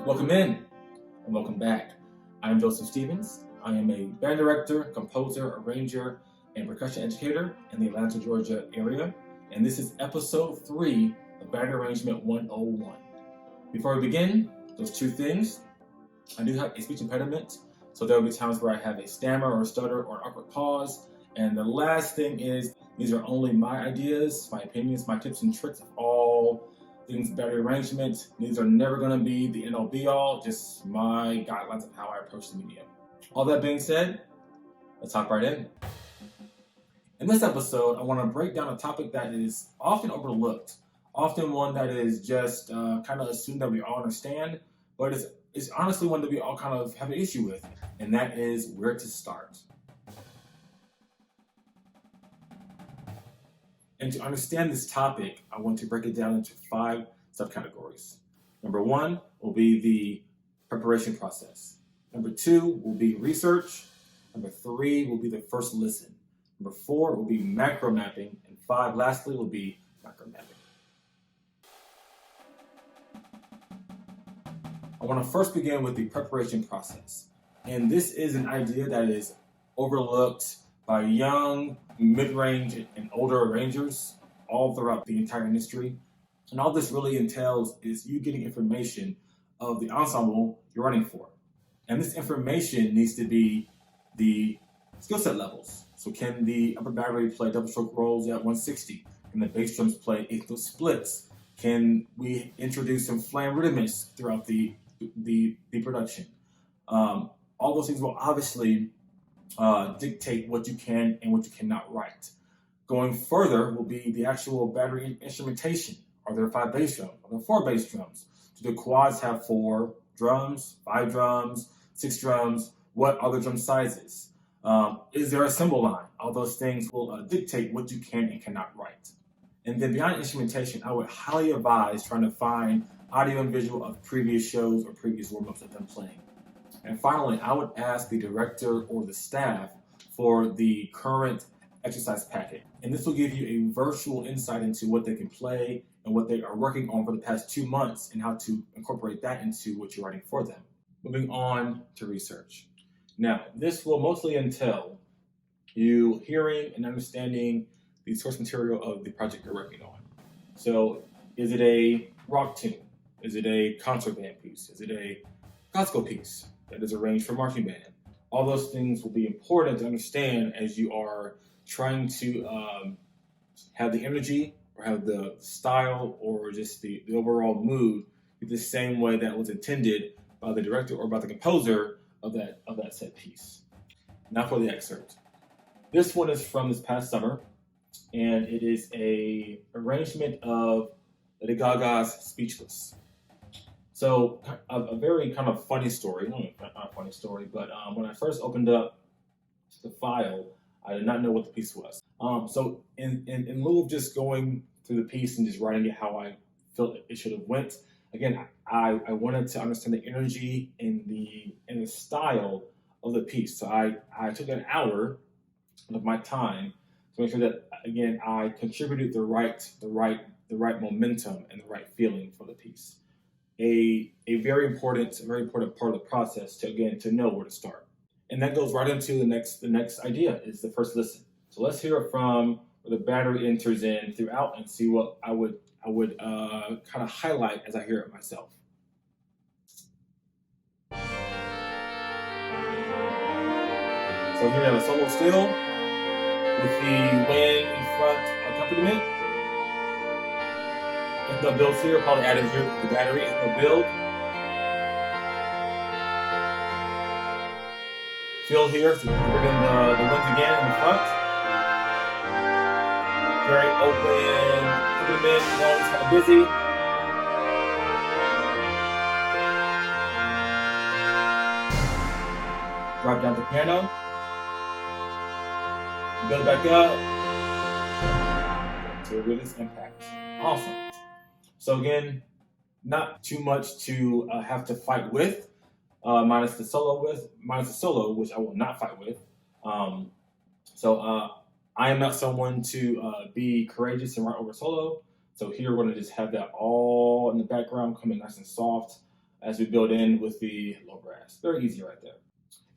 Welcome in and welcome back. I'm Joseph Stevens. I am a band director, composer, arranger, and percussion educator in the Atlanta, Georgia area. And this is episode 3 of Band Arrangement 101. Before we begin, those two things. I do have a speech impediment, so there will be times where I have a stammer or a stutter or an awkward pause. And the last thing is, these are only my ideas, my opinions, my tips and tricks of all things band arrangement. These are never going to be the end-all be-all, just my guidelines of how I approach the medium. All that being said, let's hop right in. In this episode, I want to break down a topic that is often overlooked, often one that is just kind of assumed that we all understand, but it's honestly one that we all kind of have an issue with, and that is where to start. And to understand this topic, I want to break it down into 5 subcategories. Number 1 will be the preparation process. Number 2 will be research. Number 3 will be the first listen. Number 4 will be macro mapping. And 5, lastly, will be micro mapping. I want to first begin with the preparation process. And this is an idea that is overlooked by young, mid-range, and older arrangers all throughout the entire industry. And all this really entails is you getting information of the ensemble you're running for. And this information needs to be the skill set levels. So can the upper battery play double stroke rolls at 160? Can the bass drums play 8/5 splits? Can we introduce some flam rudiments throughout the production? All those things will obviously dictate what you can and what you cannot write. Going further will be the actual battery instrumentation. Are there 5 bass drums? Are there 4 bass drums? Do the quads have 4 drums, 5 drums, 6 drums? What are the drum sizes? Is there a cymbal line? All those things will dictate what you can and cannot write. And then beyond instrumentation, I would highly advise trying to find audio and visual of previous shows or previous warm-ups of them playing. And finally, I would ask the director or the staff for the current exercise packet. And this will give you a virtual insight into what they can play and what they are working on for the past 2 months and how to incorporate that into what you're writing for them. Moving on to research. Now, this will mostly entail you hearing and understanding the source material of the project you're working on. So, is it a rock tune? Is it a concert band piece? Is it a classical piece that is arranged for marching band? All those things will be important to understand as you are trying to have the energy or have the style or just the overall mood be the same way that was intended by the director or by the composer of that set piece. Now for the excerpt. This one is from this past summer, and it is a arrangement of Lady Gaga's Speechless. So a very kind of funny story, not a funny story, but when I first opened up the file, I did not know what the piece was. So in lieu of just going through the piece and just writing it how I felt it should have went, again, I wanted to understand the energy and the style of the piece. So I took an hour of my time to make sure that, again, I contributed the right momentum and the right feeling for the piece. A very important part of the process to know where to start. And that goes right into the next idea is the first listen. So let's hear it from where the battery enters in throughout and see what I would kind of highlight as I hear it myself. So here we have a solo still with the wind in front accompaniment. If no builds here, probably added here with the battery. If no build, fill here to bring in the winds again in the front. Very open accompaniment, always kind of busy. Drop down the piano. Build back up. To release impact. Awesome. So again, not too much to have to fight with, minus the solo, which I will not fight with. So I am not someone to be courageous and write over solo. So here we're going to just have that all in the background, coming nice and soft. as we build in with the low brass. Very easy right there.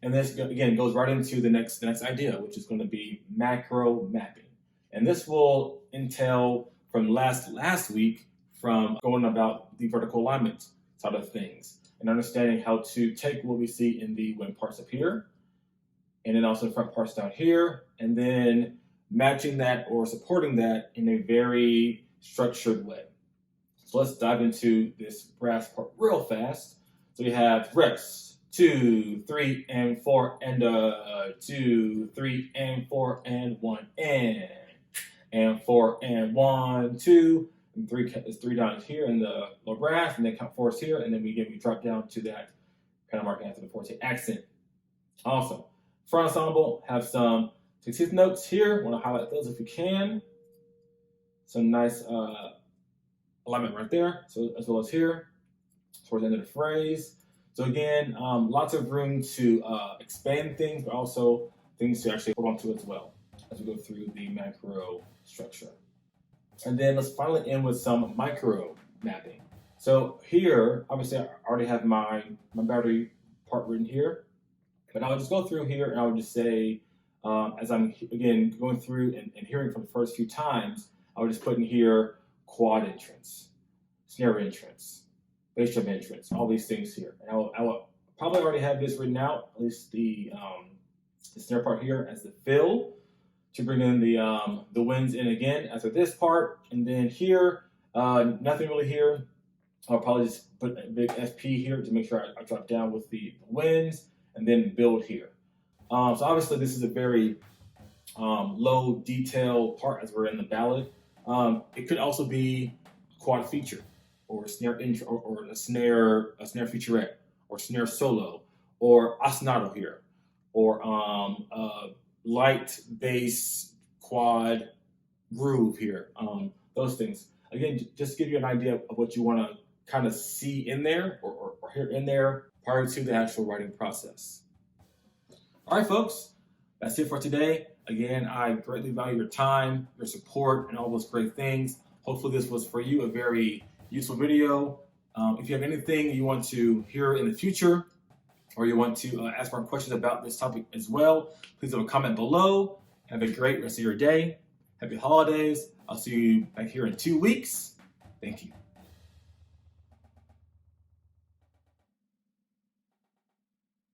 And this, again, goes right into the next idea, which is going to be macro mapping. And this will entail from last week from going about the vertical alignment side of things and understanding how to take what we see in the wind parts up here and then also the front parts down here, and then matching that or supporting that in a very structured way. So let's dive into this brass part real fast. So we have reps 2, 3, and 4, and 2, 3, and 4, and 1, and 4, and 1, 2, and 3 is 3 down here in the low brass, and then count 4 is here, and then we drop down to that kind of marking after the forte accent. Awesome. Front ensemble have some 16th notes here. Want to highlight those if you can. Some nice alignment right there, so as well as here towards the end of the phrase. So again, lots of room to expand things, but also things to actually hold on to as well as we go through the macro structure. And then let's finally end with some micro mapping. So here, obviously, I already have my battery part written here, but I'll just go through here and I'll just say, as I'm again going through and hearing for the first few times, I'll just put in here quad entrance, snare entrance, bass drum entrance, all these things here. And I will probably already have this written out, at least the snare part here as the fill to bring in the winds in again after this part. And then here, nothing really here. I'll probably just put a big FP here to make sure I drop down with the winds and then build here. So obviously this is a very low detail part as we're in the ballad. It could also be quad feature or snare intro or a snare featurette or snare solo or ostinato here or light bass quad groove here. Those things. Again, just give you an idea of what you want to kind of see in there or hear in there prior to the actual writing process. All right, folks, that's it for today. Again, I greatly value your time, your support, and all those great things. Hopefully this was for you a very useful video. If you have anything you want to hear in the future or you want to ask more questions about this topic as well, please leave a comment below. Have a great rest of your day. Happy holidays. I'll see you back here in 2 weeks. Thank you.